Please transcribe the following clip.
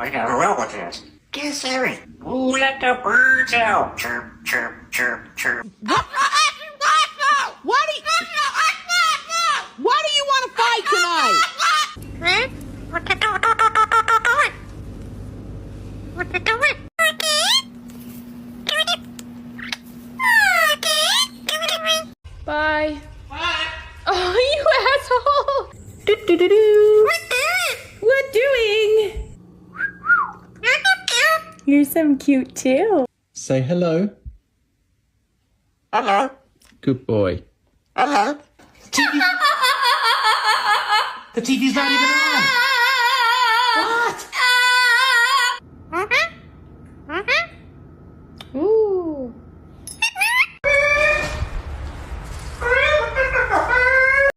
I got a relative. Get Harry. Ooh, let the birds out. Chirp, chirp, chirp, chirp. Why do you want to fight tonight? What you doing? What you doing? Bye. Bye. Oh, you asshole. What doing? You're so cute too. Say hello. Hello. Good boy. Hello. The TV's not even on.